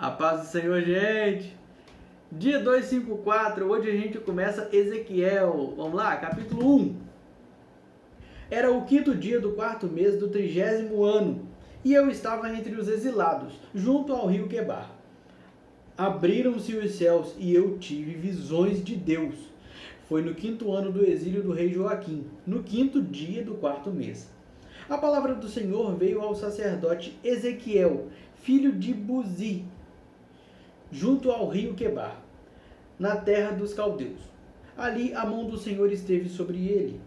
A paz do Senhor, gente! Dia 254, hoje a gente começa Ezequiel. Vamos lá, capítulo 1. Era o 5º dia do 4º mês do 30º ano, e eu estava entre os exilados, junto ao rio Quebar. Abriram-se os céus, e eu tive visões de Deus. Foi no 5º ano do exílio do rei Joaquim, no 5º dia do 4º mês. A palavra do Senhor veio ao sacerdote Ezequiel, filho de Buzi, junto ao rio Quebar, na terra dos caldeus. Ali a mão do Senhor esteve sobre ele.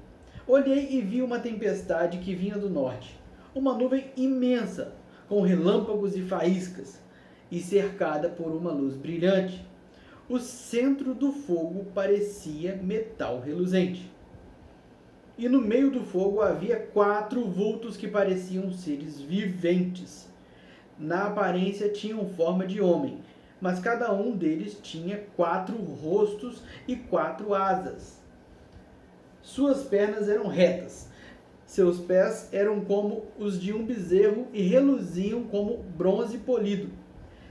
Olhei e vi uma tempestade que vinha do norte, uma nuvem imensa, com relâmpagos e faíscas, e cercada por uma luz brilhante. O centro do fogo parecia metal reluzente. E no meio do fogo havia 4 vultos que pareciam seres viventes. Na aparência tinham forma de homem, mas cada um deles tinha 4 rostos e 4 asas. Suas pernas eram retas, seus pés eram como os de um bezerro e reluziam como bronze polido.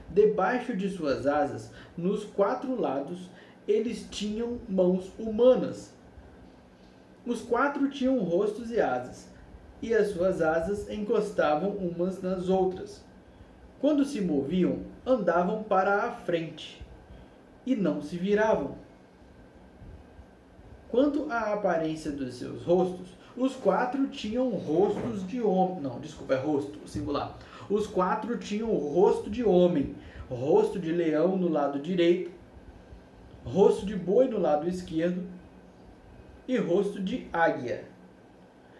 Debaixo de suas asas, nos 4 lados, eles tinham mãos humanas. Os 4 tinham rostos e asas, e as suas asas encostavam umas nas outras. Quando se moviam, andavam para a frente e não se viravam. Quanto à aparência dos seus rostos, os 4 tinham rostos de homem. Não, desculpa, é rosto, singular. Os 4 tinham rosto de homem, rosto de leão no lado direito, rosto de boi no lado esquerdo e rosto de águia.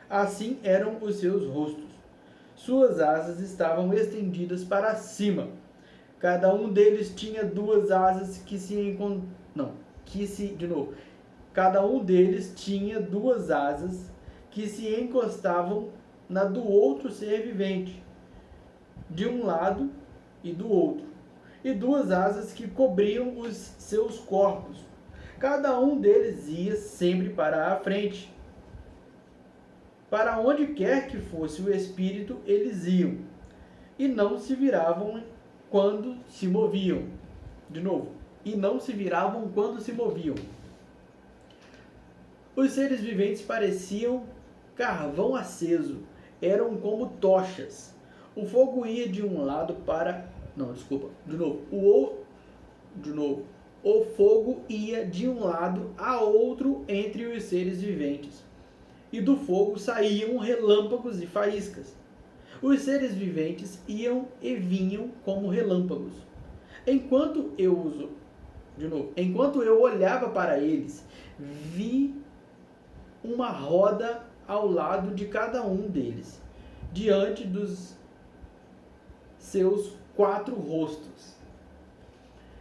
Assim eram os seus rostos. Suas asas estavam estendidas para cima. Cada um deles tinha 2 asas Cada um deles tinha 2 asas que se encostavam na do outro ser vivente, de um lado e do outro, e 2 asas que cobriam os seus corpos. Cada um deles ia sempre para a frente. Para onde quer que fosse o espírito, eles iam, e não se viravam quando se moviam. E não se viravam quando se moviam. Os seres viventes pareciam carvão aceso, eram como tochas. O fogo ia de um lado para... O fogo ia de um lado a outro entre os seres viventes, e do fogo saíam relâmpagos e faíscas. Os seres viventes iam e vinham como relâmpagos. Enquanto eu olhava para eles, vi uma roda ao lado de cada um deles, diante dos seus 4 rostos.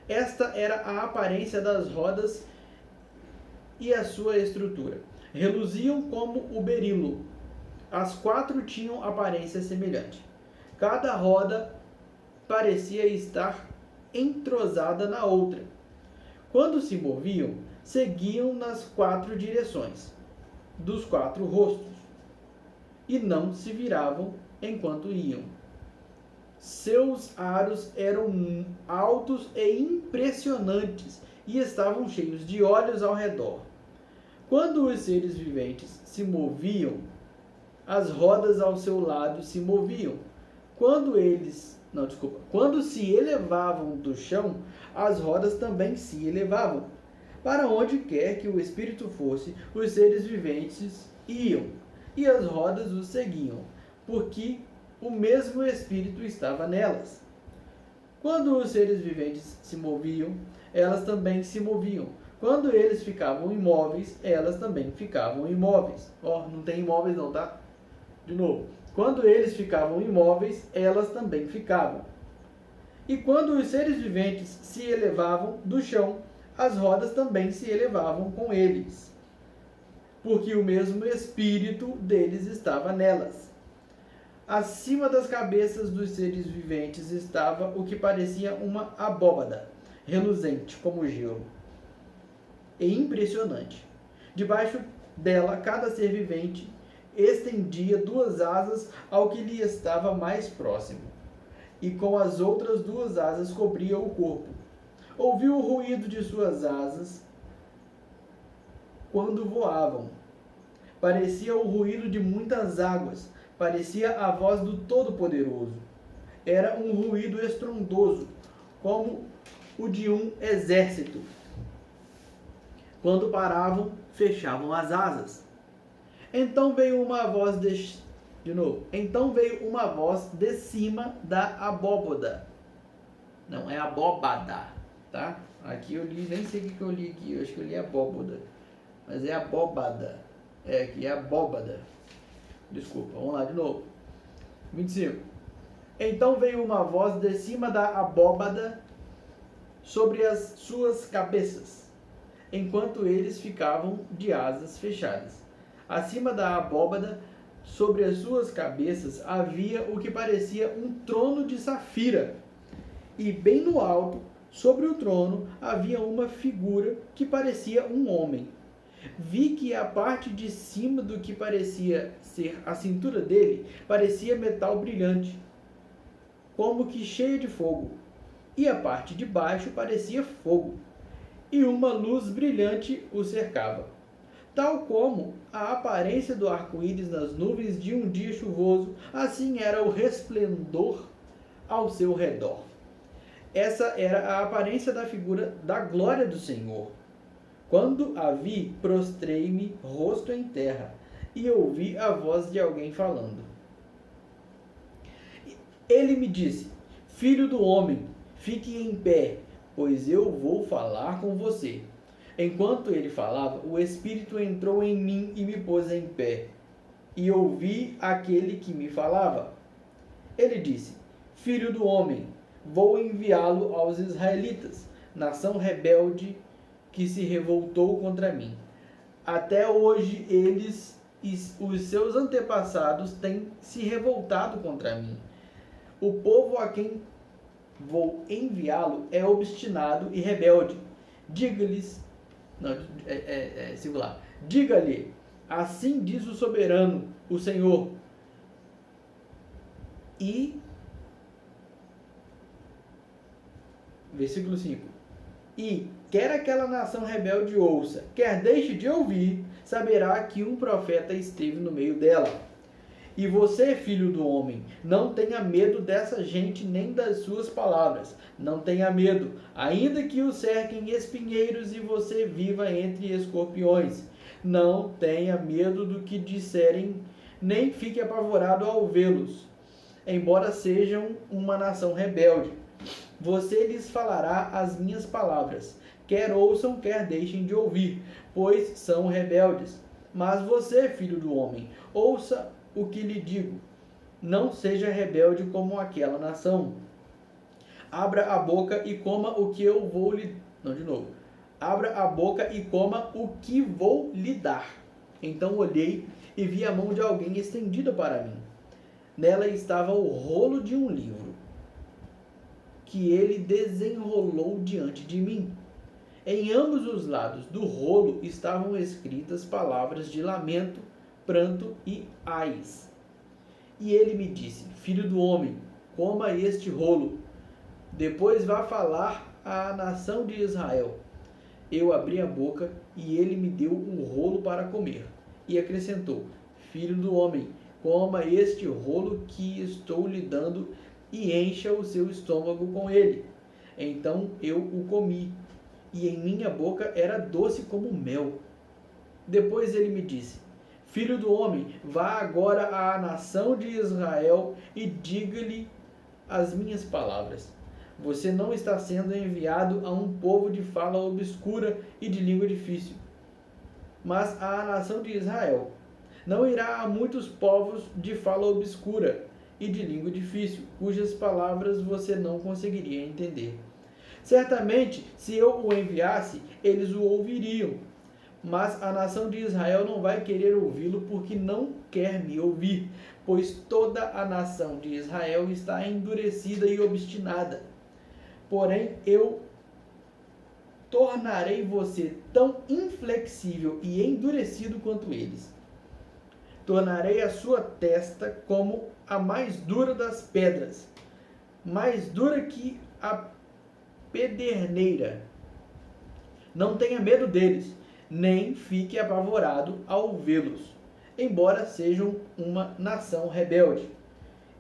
Esta era a aparência das rodas e a sua estrutura. Reluziam como o berilo. As 4 tinham aparência semelhante. Cada roda parecia estar entrosada na outra. Quando se moviam, seguiam nas 4 direções dos 4 rostos, e não se viravam enquanto iam. Seus aros eram altos e impressionantes, e estavam cheios de olhos ao redor. Quando os seres viventes se moviam, as rodas ao seu lado se moviam. Quando se elevavam do chão, as rodas também se elevavam. Para onde quer que o espírito fosse, os seres viventes iam, e as rodas os seguiam, porque o mesmo espírito estava nelas. Quando os seres viventes se moviam, elas também se moviam. Quando eles ficavam imóveis, elas também ficavam imóveis. Não tem imóveis não, tá? Quando eles ficavam imóveis, elas também ficavam. E quando os seres viventes se elevavam do chão, as rodas também se elevavam com eles, porque o mesmo espírito deles estava nelas. Acima das cabeças dos seres viventes estava o que parecia uma abóbada, reluzente como gelo, e impressionante. Debaixo dela, cada ser vivente estendia 2 asas ao que lhe estava mais próximo, e com as outras 2 asas cobria o corpo. Ouviu o ruído de suas asas quando voavam. Parecia o ruído de muitas águas, parecia a voz do Todo-Poderoso. Era um ruído estrondoso, como o de um exército. Quando paravam, fechavam as asas. Então veio uma voz Então veio uma voz de cima da abóboda. Não, é abóbada, tá? Aqui eu li, nem sei o que eu li aqui, eu acho que eu li abóboda. Mas é abóbada. Aqui é abóbada. Desculpa, vamos lá de novo. 25. Então veio uma voz de cima da abóbada sobre as suas cabeças, enquanto eles ficavam de asas fechadas. Acima da abóbada, sobre as suas cabeças, havia o que parecia um trono de safira. E bem no alto, sobre o trono, havia uma figura que parecia um homem. Vi que a parte de cima do que parecia ser a cintura dele parecia metal brilhante, como que cheia de fogo, e a parte de baixo parecia fogo, e uma luz brilhante o cercava. Tal como a aparência do arco-íris nas nuvens de um dia chuvoso, assim era o resplendor ao seu redor. Essa era a aparência da figura da glória do Senhor. Quando a vi, prostrei-me rosto em terra, e ouvi a voz de alguém falando. Ele me disse: Filho do homem, fique em pé, pois eu vou falar com você. Enquanto ele falava, o Espírito entrou em mim e me pôs em pé. E ouvi aquele que me falava. Ele disse: Filho do homem, vou enviá-lo aos israelitas, nação rebelde que se revoltou contra mim. Até hoje eles e os seus antepassados têm se revoltado contra mim. O povo a quem vou enviá-lo é obstinado e rebelde. Diga-lhes, singular. Diga-lhe, assim diz o soberano, o Senhor. E, versículo 5. E, quer aquela nação rebelde ouça, quer deixe de ouvir, saberá que um profeta esteve no meio dela. E você, filho do homem, não tenha medo dessa gente nem das suas palavras. Não tenha medo, ainda que o cerquem espinheiros e você viva entre escorpiões. Não tenha medo do que disserem, nem fique apavorado ao vê-los, embora sejam uma nação rebelde. Você lhes falará as minhas palavras, quer ouçam, quer deixem de ouvir, pois são rebeldes. Mas você, filho do homem, ouça o que lhe digo. Não seja rebelde como aquela nação. Abra a boca e coma o que eu vou lhe... Não, de novo. Abra a boca e coma o que vou lhe dar. Então olhei e vi a mão de alguém estendida para mim. Nela estava o rolo de um livro, que ele desenrolou diante de mim. Em ambos os lados do rolo estavam escritas palavras de lamento, pranto e ais. E ele me disse: Filho do homem, coma este rolo, depois vá falar à nação de Israel. Eu abri a boca e ele me deu um rolo para comer. E acrescentou: Filho do homem, coma este rolo que estou lhe dando e encha o seu estômago com ele. Então eu o comi, e em minha boca era doce como mel. Depois ele me disse: Filho do homem, vá agora à nação de Israel e diga-lhe as minhas palavras. Você não está sendo enviado a um povo de fala obscura e de língua difícil, mas à nação de Israel. Não irá a muitos povos de fala obscura e de língua difícil, cujas palavras você não conseguiria entender. Certamente, se eu o enviasse, eles o ouviriam, mas a nação de Israel não vai querer ouvi-lo porque não quer me ouvir, pois toda a nação de Israel está endurecida e obstinada. Porém, eu tornarei você tão inflexível e endurecido quanto eles. Tornarei a sua testa como a mais dura das pedras. mais dura que a pederneira. Não tenha medo deles, nem fique apavorado ao vê-los, embora sejam uma nação rebelde.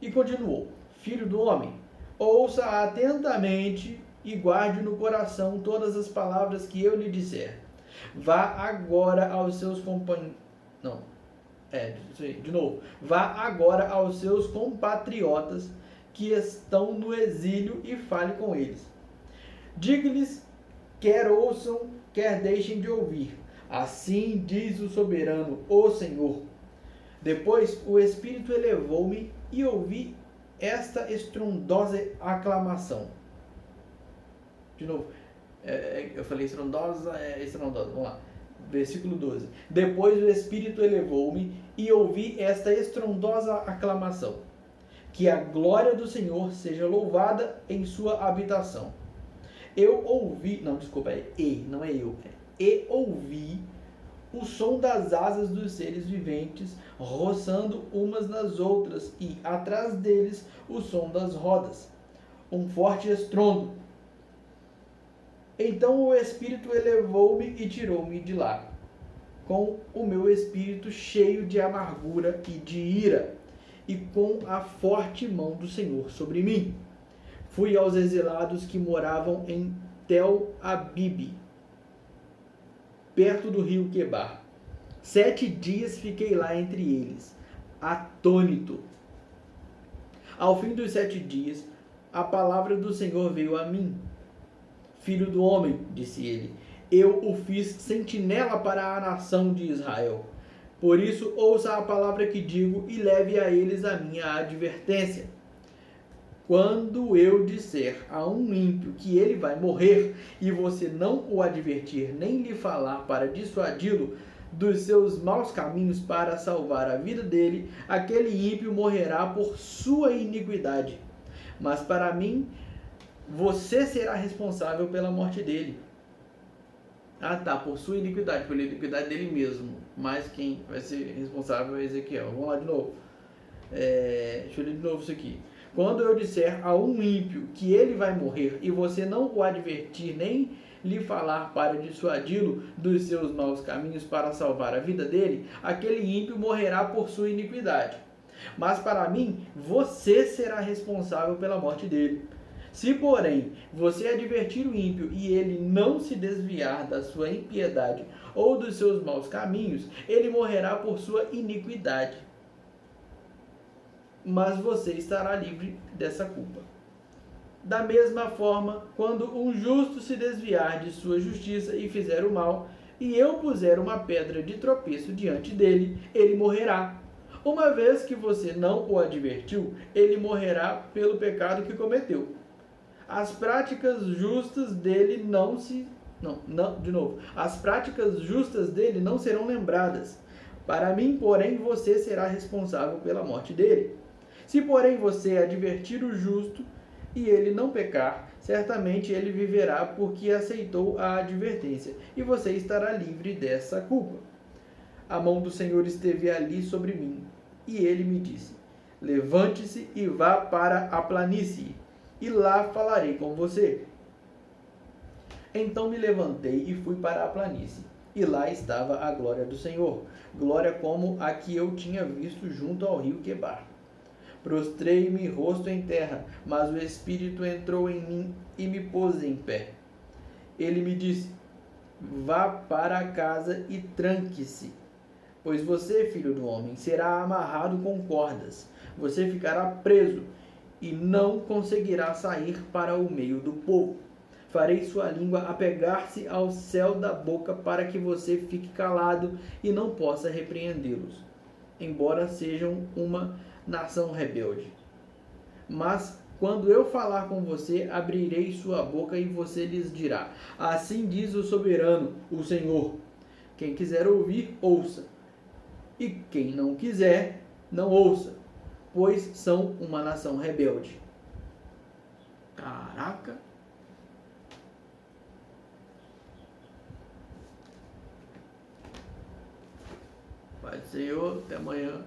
E continuou: Filho do homem, ouça atentamente e guarde no coração todas as palavras que eu lhe disser. Vá agora aos seus companheiros. Não, de novo. Vá agora aos seus compatriotas que estão no exílio e fale com eles. Diga-lhes, quer ouçam, quer deixem de ouvir. Assim diz o soberano, o Senhor. Depois o Espírito elevou-me e ouvi esta estrondosa aclamação. De novo, eu falei estrondosa, vamos lá. Versículo 12. Depois o Espírito elevou-me e ouvi esta estrondosa aclamação. Que a glória do Senhor seja louvada em sua habitação. Eu ouvi, não, desculpa, não é eu. E ouvi o som das asas dos seres viventes roçando umas nas outras e, atrás deles, o som das rodas. Um forte estrondo. Então o Espírito elevou-me e tirou-me de lá, com o meu espírito cheio de amargura e de ira, e com a forte mão do Senhor sobre mim. Fui aos exilados que moravam em Tel Abibe, perto do rio Quebar. 7 dias fiquei lá entre eles, atônito. Ao fim dos 7 dias, a palavra do Senhor veio a mim. Filho do homem, disse ele, eu o fiz sentinela para a nação de Israel. Por isso, ouça a palavra que digo e leve a eles a minha advertência. Quando eu disser a um ímpio que ele vai morrer, e você não o advertir nem lhe falar para dissuadi-lo dos seus maus caminhos para salvar a vida dele, aquele ímpio morrerá por sua iniquidade. Mas para mim, você será responsável pela morte dele. Por sua iniquidade, pela iniquidade dele mesmo. Mas quem vai ser responsável é Ezequiel. Vamos lá de novo. Deixa eu ler de novo isso aqui. Quando eu disser a um ímpio que ele vai morrer, e você não o advertir nem lhe falar para dissuadi-lo dos seus maus caminhos para salvar a vida dele, aquele ímpio morrerá por sua iniquidade. Mas para mim, você será responsável pela morte dele. Se, porém, você advertir o ímpio e ele não se desviar da sua impiedade ou dos seus maus caminhos, ele morrerá por sua iniquidade. Mas você estará livre dessa culpa. Da mesma forma, quando um justo se desviar de sua justiça e fizer o mal, e eu puser uma pedra de tropeço diante dele, ele morrerá. Uma vez que você não o advertiu, ele morrerá pelo pecado que cometeu. As práticas justas dele as práticas justas dele não serão lembradas. Para mim, porém, você será responsável pela morte dele. Se, porém, você advertir o justo e ele não pecar, certamente ele viverá porque aceitou a advertência, e você estará livre dessa culpa. A mão do Senhor esteve ali sobre mim, e ele me disse: levante-se e vá para a planície, e lá falarei com você. Então me levantei e fui para a planície, e lá estava a glória do Senhor, glória como a que eu tinha visto junto ao rio Quebar. Prostrei-me rosto em terra, mas o Espírito entrou em mim e me pôs em pé. Ele me disse: vá para casa e tranque-se, pois você, filho do homem, será amarrado com cordas. Você ficará preso e não conseguirá sair para o meio do povo. Farei sua língua apegar-se ao céu da boca para que você fique calado e não possa repreendê-los, embora sejam uma nação rebelde. Mas quando eu falar com você, abrirei sua boca e você lhes dirá: assim diz o soberano, o Senhor. Quem quiser ouvir, ouça. E quem não quiser, não ouça, pois são uma nação rebelde. Caraca! Pai do Senhor, até amanhã.